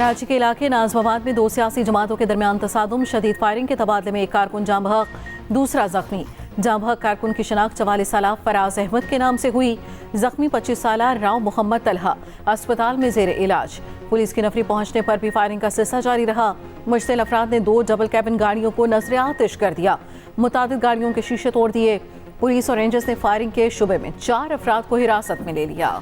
कराची के इलाके नाजमाबाद में दो सियासी जमातों के दरमियान तसादुम, शदीद फायरिंग के तबादले में एक कारकुन जाँ बहक, दूसरा जख्मी। जाँ बहक कारकुन की शनाख्त 44 साल फराज अहमद के नाम से हुई। जख्मी 25 साल राव मोहम्मद तलहा अस्पताल में जेर इलाज। पुलिस की नफरी पहुंचने पर भी फायरिंग का सिलसिला जारी रहा। मुश्तिल अफराद ने 2 डबल कैबिन गाड़ियों को नजर आतिश कर दिया। मुतादिद गाड़ियों के शीशे तोड़ दिए। पुलिस और रेंजर्स ने फायरिंग के शुबे में 4 अफराद को हिरासत में ले लिया।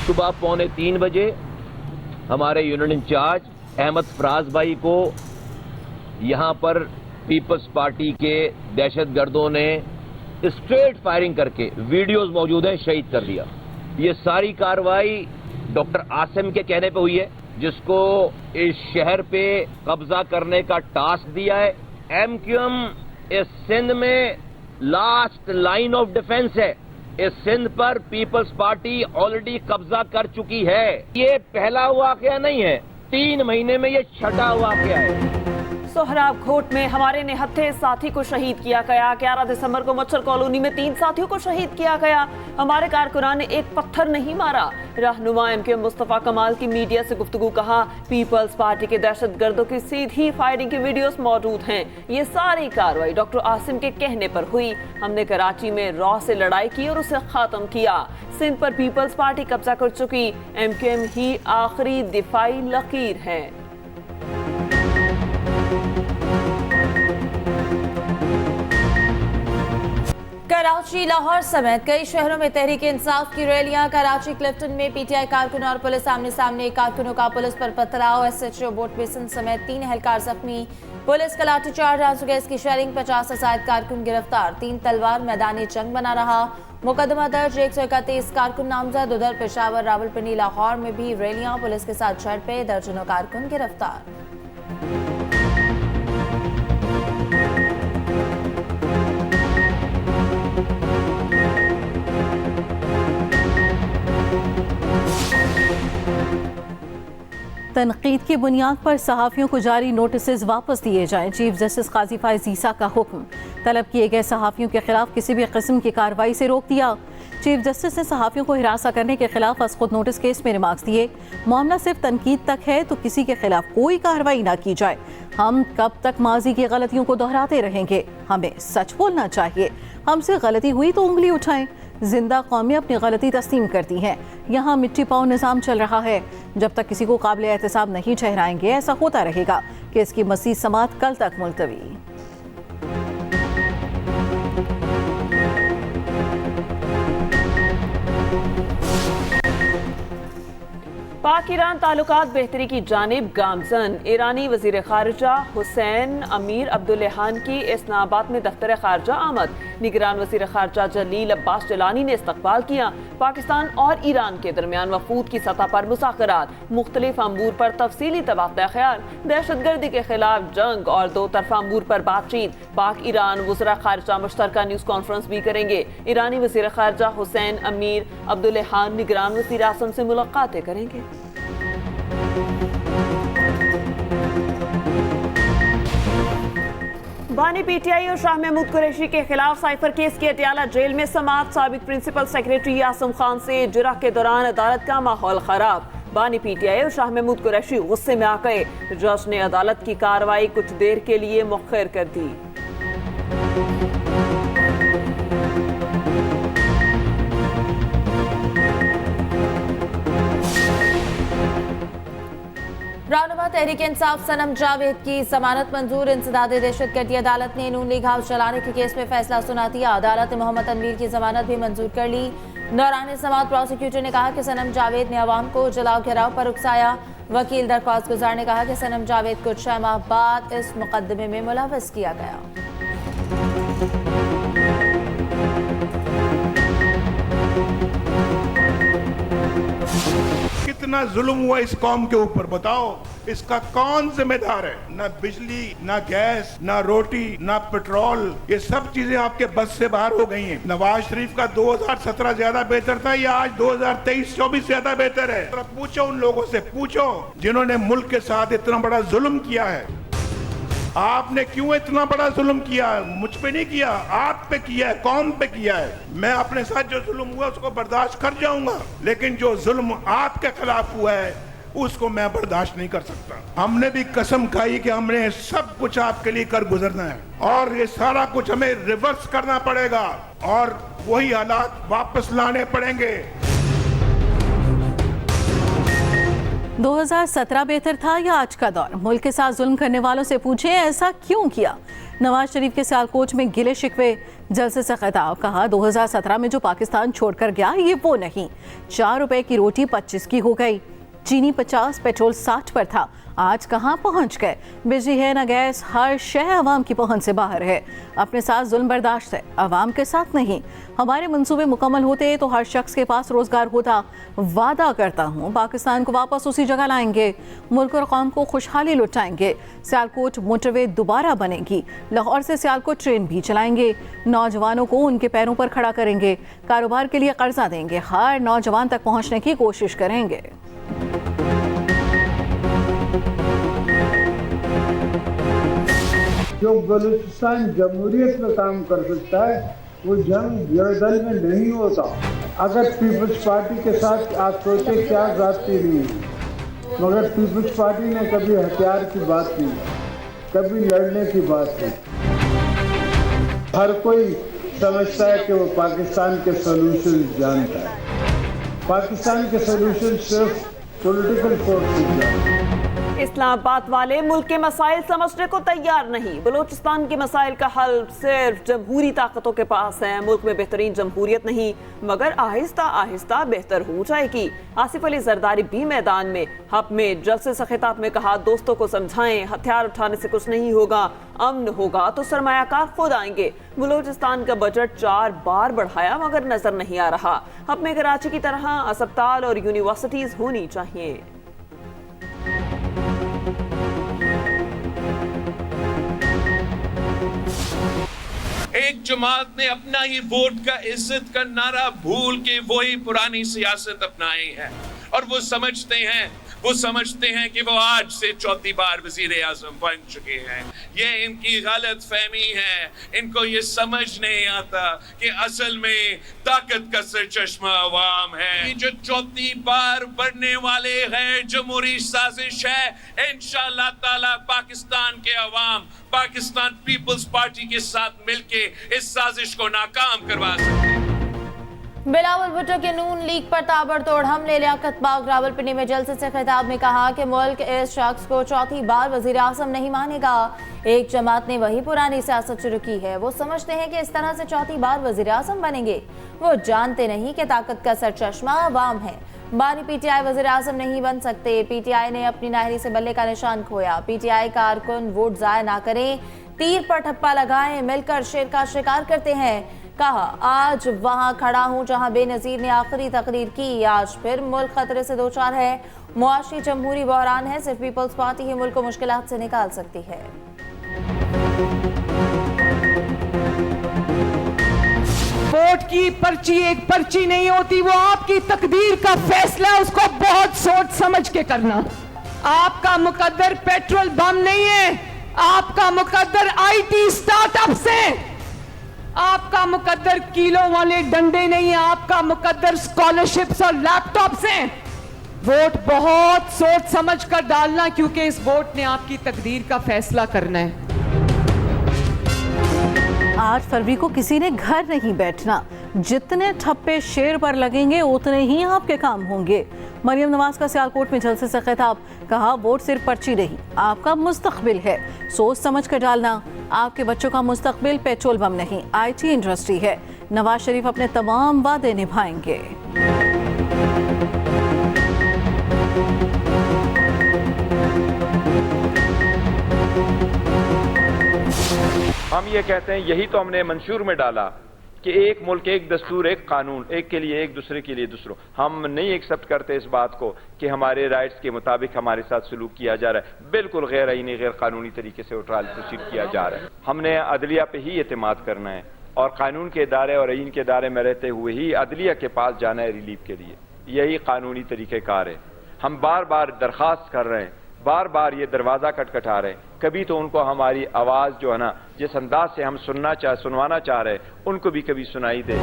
सुबह 2:45 बजे हमारे यूनिट इंचार्ज अहमद फराज भाई को यहां पर पीपल्स पार्टी के दहशतगर्दों ने स्ट्रेट फायरिंग करके, वीडियोस मौजूद है, शहीद कर दिया। ये सारी कार्रवाई डॉक्टर आसिम के कहने पे हुई है, जिसको इस शहर पे कब्जा करने का टास्क दिया है। एमक्यूएम इस सिंध में लास्ट लाइन ऑफ डिफेंस है। इस सिंध पर पीपल्स पार्टी ऑलरेडी कब्जा कर चुकी है। ये पहला वाकया नहीं है, 3 महीने में ये छठा वाकया है। सोहराब घोट में हमारे निहत्थे साथी को शहीद किया गया। 11 दिसंबर को मच्छर कॉलोनी में 3 साथियों को शहीद किया गया। हमारे कारकुनान ने एक पत्थर नहीं मारा। रहनुमा एमक्यूएम मुस्तफा कमाल की मीडिया से गुफ्तगू कहा, पीपल्स पार्टी के दहशतगर्दों की सीधी फायरिंग की वीडियोस मौजूद हैं। ये सारी कार्रवाई डॉक्टर आसिम के कहने पर हुई। हमने कराची में रॉ से लड़ाई की और उसे खत्म किया। सिंध पर पीपल्स पार्टी कब्जा कर चुकी। एमक्यूएम ही आखिरी दिफाई लकीर है। कराची, लाहौर समेत कई शहरों में तहरीक इंसाफ की रैलियां। कराची क्लिफ्टन में पीटीआई कारकुन और पुलिस आमने सामने। कारकुनों का पुलिस पर पथराव। एसएचओ बोट बेसन समेत 3 एहलकार जख्मी। पुलिस का लाठीचार्ज, आंसू गैस की शेलिंग। 50 से ज्यादा कारकुन गिरफ्तार। 3 तलवार मैदानी जंग बना रहा। मुकदमा दर्ज। 131 कारकुन नामजद। उधर पेशावर, रावलपिंडी, लाहौर में भी रैलियां। पुलिस के साथ झड़पें। दर्जनों कारकुन गिरफ्तार। तनकीद की बुनियाद पर सहाफ़ियों को जारी नोटिस वापस दिए जाएं। चीफ जस्टिस काजी फायज़ ईसा का हुक्म। तलब किए गए सहाफ़ियों के खिलाफ किसी भी किस्म की कार्रवाई से रोक दिया। चीफ जस्टिस ने सहाफ़ियों को हिरासा करने के खिलाफ खुद नोटिस केस में रिमार्क्स दिए। मामला सिर्फ तनकीद तक है तो किसी के खिलाफ कोई कार्रवाई ना की जाए। हम कब तक माजी की गलतियों को दोहराते रहेंगे? हमें सच बोलना चाहिए। हमसे गलती हुई तो उंगली उठाएं। जिंदा कौमें अपनी गलती तस्लीम करती हैं। यहाँ मिट्टी पाँव निज़ाम चल रहा है। जब तक किसी को काबिल एहतसाब नहीं ठहराएंगे, ऐसा होता रहेगा कि इसकी मज़ीद समाअत कल तक मुलतवी। पाक ईरान ताल्लुकात बेहतरी की जानिब गामजन। ईरानी वजीर खारजा हुसैन अमीर अब्दुल्लेहान की इस्लामाबाद में दफ्तर खारजा आमद। निगरान वजीर खारजा जलील अब्बास जलानी ने इस्तकबाल किया। पाकिस्तान और ईरान के दरमियान वफूद की सतह पर मुज़ाकरात। मुख्तलिफ अमूर पर तफसीली तबादला ख्याल। दहशतगर्दी के खिलाफ जंग और 2 तरफा अमूर पर बातचीत। पाक ईरान वज़रा खारजा मुश्तरका न्यूज़ कॉन्फ्रेंस भी करेंगे। ईरानी वजीर खारजा हुसैन अमीर अब्दुल्लेहान निगरान वज़ीर आज़म से मुलाकातें करेंगे। बानी पीटीआई और शाह महमूद कुरैशी के खिलाफ साइफर केस की अटियाला जेल में समाअत। साबिक प्रिंसिपल सेक्रेटरी आसम खान से जुरा के दौरान अदालत का माहौल खराब। बानी पीटीआई और शाह महमूद कुरैशी गुस्से में आ गए। जज ने अदालत की कार्रवाई कुछ देर के लिए मुअख्खर कर दी। रहनुमा तहरीक इंसाफ सनम जावेद की जमानत मंजूर। इंसदाद दहशतगर्दी अदालत ने नून लीग हाउस चलाने के केस में फैसला सुना दिया। अदालत ने मोहम्मद तनवीर की जमानत भी मंजूर कर ली। दौरान समाअत प्रोसिक्यूटर ने कहा कि सनम जावेद ने अवाम को जलाओ घेराव पर उकसाया। वकील दरख्वास्त गुजार ने कहा कि सनम जावेद को 6 माह बाद इस मुकदमे में मुलव्वस किया गया। कितना जुल्म हुआ इस कौम के ऊपर, बताओ इसका कौन जिम्मेदार है? ना बिजली, ना गैस, ना रोटी, ना पेट्रोल, ये सब चीजें आपके बस से बाहर हो गई हैं। नवाज शरीफ का 2017 ज्यादा बेहतर था या आज 2023-24 ज्यादा बेहतर है? तो पूछो उन लोगों से, पूछो जिन्होंने मुल्क के साथ इतना बड़ा जुल्म किया है। आपने क्यों इतना बड़ा जुल्म किया? मुझ पे नहीं किया, आप पे किया है, कौम पे किया है। मैं अपने साथ जो जुल्म हुआ उसको बर्दाश्त कर जाऊंगा, लेकिन जो जुल्म आपके खिलाफ हुआ है उसको मैं बर्दाश्त नहीं कर सकता। हमने भी कसम खाई कि हमने सब कुछ आपके लिए कर गुजरना है और ये सारा कुछ हमें रिवर्स करना पड़ेगा और वही हालात वापस लाने पड़ेंगे। 2017 बेहतर था या आज का दौर? मुल्क के साथ जुल्म करने वालों से पूछे ऐसा क्यों किया। नवाज शरीफ के सियालकोट में गिले शिकवे, जलसे से खिताब। कहा 2017 में जो पाकिस्तान छोड़कर गया ये वो नहीं। 4 रुपए की रोटी 25 की हो गई, चीनी 50, पेट्रोल 60 पर था। आज कहाँ पहुँच गए? बिजली है ना गैस, हर शय अवाम की पहुँच से बाहर है। अपने साथ जुल्म बर्दाश्त है, अवाम के साथ नहीं। हमारे मंसूबे मुकम्मल होते तो हर शख्स के पास रोजगार होता। वादा करता हूँ पाकिस्तान को वापस उसी जगह लाएंगे, मुल्क और कौम को खुशहाली लुटाएंगे। सियालकोट मोटरवे दोबारा बनेगी, लाहौर से सियालकोट ट्रेन भी चलाएंगे, नौजवानों को उनके पैरों पर खड़ा करेंगे, कारोबार के लिए कर्जा देंगे, हर नौजवान तक पहुँचने की कोशिश करेंगे। जो बलूचिस्तान जमहूरियत में काम कर सकता है वो जंग जर्दन में नहीं होता। अगर पीपल्स पार्टी के साथ आप सोचे क्या जाती नहीं है, मगर पीपल्स पार्टी ने कभी हथियार की बात नहीं, कभी लड़ने की बात नहीं। हर कोई समझता है कि वो पाकिस्तान के सोल्यूशन जानता है। पाकिस्तान के सोल्यूशन सिर्फ पॉलिटिकल फोर्स जानता है। इस्लामाबाद वाले मुल्क के मसाइल समझने को तैयार नहीं। बलूचिस्तान के मसाइल का हल सिर्फ जमहूरी ताकतों के पास है। मुल्क में बेहतरीन जमहूरियत नहीं, मगर आहिस्ता आहिस्ता बेहतर हो जाएगी। आसिफ अली जरदारी भी मैदान में। हब में जलसे से खिताब में कहा, दोस्तों को समझाएं, हथियार उठाने से कुछ नहीं होगा, अमन होगा तो सरमायाकार खुद आएंगे। बलूचिस्तान का बजट 4 बार बढ़ाया मगर नजर नहीं आ रहा। हब में कराची की तरह अस्पताल और यूनिवर्सिटीज होनी चाहिए। एक जमात ने अपना ही वोट का इज्जत का नारा भूल के वही पुरानी सियासत अपनाई है और वो समझते हैं कि वो आज से चौथी बार वजीर आजम बन चुके हैं। ये इनकी गलत फहमी है। इनको ये समझ नहीं आता कि असल में ताकत का सरचश्मा अवाम है। ये जो चौथी बार बनने वाले हैं जमहूरी साजिश है। इंशाअल्लाह ताला पाकिस्तान के अवाम पाकिस्तान पीपल्स पार्टी के साथ मिलके इस साजिश को नाकाम करवा सकते हैं। बिलावल भुट्टो के नून लीग पर ताबड़तोड़ हमले। लियाकत बाग रावलपिंडी में जलसे से खिताब में कहा कि मुल्क इस शख्स को चौथी बार वजीर आज़म नहीं मानेगा। एक जमात ने वही पुरानी सियासत शुरू की है। वो समझते हैं कि इस तरह से चौथी बार वजीर आज़म बनेंगे। वो जानते नहीं कि ताकत का सरचश्मा अवाम है। बानी पीटीआई वजीर आज़म नहीं बन सकते। पीटीआई ने अपनी नाहरी से बल्ले का निशान खोया। पीटीआई कारकुन वोट जाया ना करें, तीर पर ठप्पा लगाएं, मिलकर शेर का शिकार करते हैं। कहा, आज वहां खड़ा हूं जहां बेनजीर ने आखिरी तकरीर की। आज फिर मुल्क खतरे से दो चार है। मुआशी जमहूरी बहरान है। सिर्फ पीपल्स पार्टी ही मुल्क को मुश्किलात से निकाल सकती है। वोट की पर्ची एक पर्ची नहीं होती, वो आपकी तकदीर का फैसला, उसको बहुत सोच समझ के करना। आपका मुकद्दर पेट्रोल बम नहीं है, आपका मुकद्दर आईटी स्टार्टअप से, आपका मुकद्दर किलो वाले डंडे नहीं है, आपका मुकद्दर स्कॉलरशिप्स और लैपटॉप से। वोट बहुत सोच समझ कर डालना, क्योंकि इस वोट ने आपकी तकदीर का फैसला करना है। 8 फरवरी को किसी ने घर नहीं बैठना। जितने ठप्पे शेर पर लगेंगे उतने ही आपके काम होंगे। मरियम नवाज का सियालकोट में जलसे से खिताब। कहा, वोट सिर्फ पर्ची नहीं, आपका मुस्तकबिल है, सोच समझ कर डालना। आपके बच्चों का मुस्तकबिल पेट्रोल बम नहीं, आईटी इंडस्ट्री है। नवाज शरीफ अपने तमाम वादे निभाएंगे। हम ये कहते हैं, यही तो हमने मंशूर में डाला कि एक मुल्क एक दस्तूर एक कानून, एक के लिए एक, दूसरे के लिए दूसरों। हम नहीं एक्सेप्ट करते इस बात को कि हमारे राइट्स के मुताबिक हमारे साथ सलूक किया जा रहा है। बिल्कुल गैर आईनी गैर कानूनी तरीके से ट्रायल प्रोसीड किया जा रहा है। हमने अदलिया पे ही एतमाद करना है और कानून के इदारे और आईन के इदारे में रहते हुए ही अदलिया के पास जाना है रिलीफ के लिए। यही कानूनी तरीक़ेकार है। हम बार बार दरख्वास्त कर रहे हैं बार बार ये दरवाज़ा खटखटा रहे, कभी तो उनको हमारी आवाज़ जो है ना, जिस अंदाज से हम सुनवाना चाह रहे, उनको भी कभी सुनाई दे।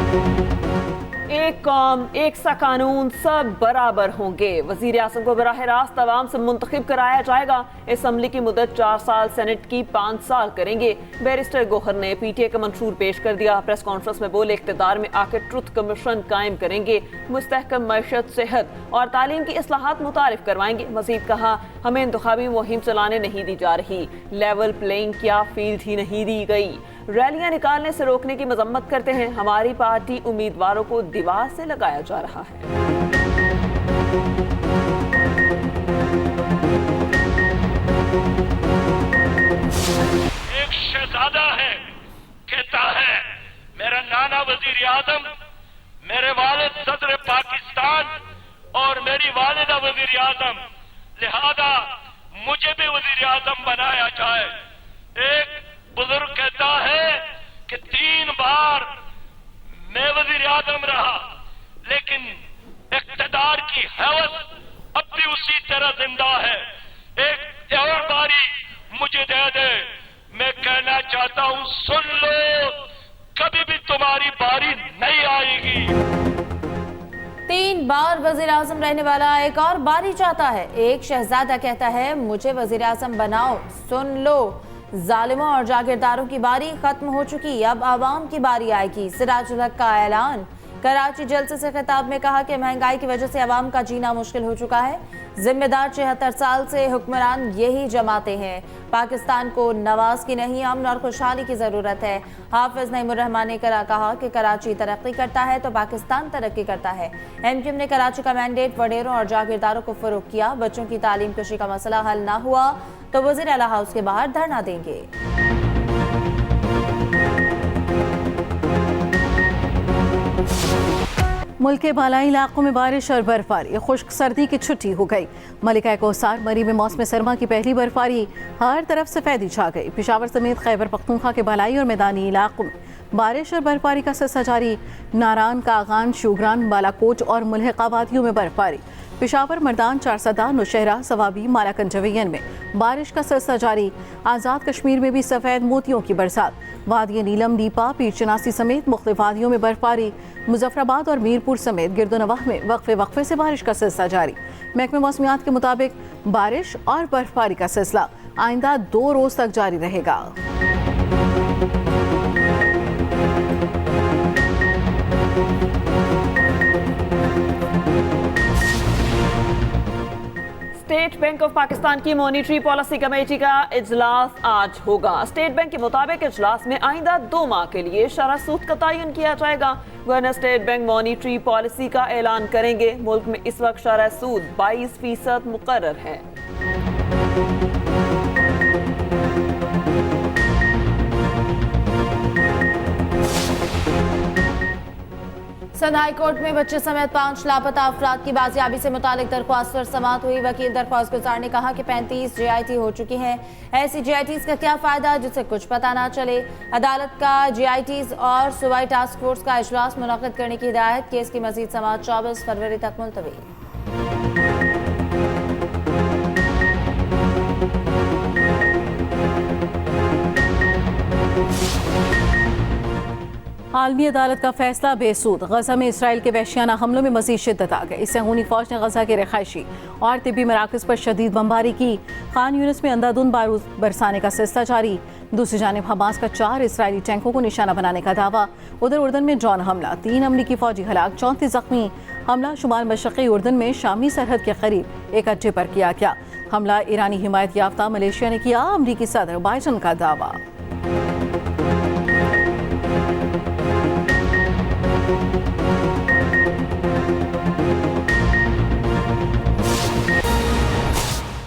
एक कौम, एक सा कानून, सब बराबर होंगे। वजीर आज़म को बराह रास्त अवाम से मुंतखब कराया जाएगा। असम्बली की मुद्दत 4 साल, सेनेट की 5 साल करेंगे। बैरिस्टर गोहर ने PTA का मंशूर पेश कर दिया। प्रेस कॉन्फ्रेंस में बोले, इख्तिदार में आकर ट्रुथ कमीशन कायम करेंगे, मुस्तहकम मईशत, सेहत और तालीम की इस्लाहात मुतारिफ करवाएंगे। मजीद कहा, हमें इंतखाबी मुहिम चलाने नहीं दी जा रही, लेवल प्लेइंग क्या फील्ड ही नहीं दी गई। रैलियां निकालने से रोकने की मजम्मत करते हैं। हमारी पार्टी उम्मीदवारों को दीवार से लगाया जा रहा है। एक शहजादा है, कहता है मेरा नाना वजीर आजम, मेरे वालिद सदर पाकिस्तान और मेरी वालिदा वजीर आजम, लिहाजा मुझे भी वजीर आजम बनाया जाए। एक बुजुर्ग कहता है कि 3 बार मैं वजीर आजम रहा, लेकिन इख्तिदार की हवस अब भी उसी तरह जिंदा है। एक और बारी मुझे दे दे, मैं कहना चाहता हूं, सुन लो, कभी भी तुम्हारी बारी नहीं आएगी। 3 बार वजीर आजम रहने वाला एक और बारी चाहता है। एक शहजादा कहता है, मुझे वजीर आजम बनाओ, सुन लो, जालिमों और जागीरदारों की बारी खत्म हो चुकी, अब आवाम की बारी आएगी। सिराजुल हक का ऐलान। कराची जलसे से खिताब में कहा कि महंगाई की वजह से आवाम का जीना मुश्किल हो चुका है। जिम्मेदार 76 साल से हुक्मरान यही जमाते हैं। पाकिस्तान को नवाज की नहीं, अमन और खुशहाली की जरूरत है। हाफिज नईमुर रहमान ने कहा कि कराची तरक्की करता है तो पाकिस्तान तरक्की करता है। MQM ने कराची का मैंडेट वडेरों और जागीरदारों को फरोग किया। बच्चों की तालीम कशी का मसला हल ना हुआ तो वज़ीर आला हाउस के बाहर धरना देंगे। मुल्क के बालाई इलाकों में बारिश और बर्फबारी, खुश्क सर्दी की छुट्टी हो गई। मलिका कोसार मरी में मौसम सरमा की पहली बर्फबारी, हर तरफ सफेदी छा गई। पेशावर समेत खैबर पख्तूनख्वा के बालाई और मैदानी इलाकों में बारिश और बर्फबारी का सिलसिला जारी। नारान, कागान, शूगरान, बालाकोट और मुल्हिका वादियों में बर्फबारी। पेशावर, मर्दान, चारसदा, नौशहरा, सवाबी, मालाकन जवैयन में बारिश का सिलसिला जारी। आज़ाद कश्मीर में भी सफ़ेद मोतियों की बरसात। वादी नीलम, दीपा, पीरचनासी समेत मुख्तलिफ वादियों में बर्फबारी। मुजफ्फराबाद और मीरपुर समेत गिरदोनवाह में वक्फे से बारिश का सिलसिला जारी। महकमे मौसमियात के मुताबिक बारिश और बर्फबारी का सिलसिला आइंदा 2 रोज तक जारी रहेगा। स्टेट बैंक ऑफ पाकिस्तान की मॉनिटरी पॉलिसी कमेटी का इजलास आज होगा। स्टेट बैंक के मुताबिक इजलास में आइंदा 2 माह के लिए शरह सूद का तयन किया जाएगा। Governor state bank monetary policy का ऐलान करेंगे। मुल्क में इस वक्त शरह सूद 22% मुकर्रर है। सिंध हाई कोर्ट में बच्चे समेत 5 लापता अफराद की बाजियाबी से मुतालिक दरख्वास्त पर समाअत हुई। वकील दरख्वास्त गुजार ने कहा कि 35 JIT हो चुकी हैं। ऐसी JITs का क्या फायदा जिससे कुछ पता ना चले। अदालत का JITs और सूबाई टास्क फोर्स का इजलास मुनक्किद करने की हिदायत। केस की मजीद समाअत 24 फरवरी तक मुलतवी। आलमी अदालत का फैसला बेसूद। गजा में इसराइल के वहशियाना हमलों में मजीद शिद्दत आ गई। सहूनी फौज ने गजा के रिहायशी और तिब्बी मराकज़ पर शदीद बमबारी की। खान यूनिस में अंधाधुंध बारूद बरसाने का सिलसिला जारी। दूसरी जानिब हमास का 4 इसराइली टैंकों को निशाना बनाने का दावा। उधर उर्दन में ड्रोन हमला, 3 अमरीकी फौजी हलाक, 34 जख्मी। हमला शुमाल मशरक़ी उर्दन में शामी सरहद के करीब एक अड्डे पर किया गया। हमला ईरानी हिमायत याफ्ता मलेशिया ने किया। अमरीकी सदर बाइडन का दावा।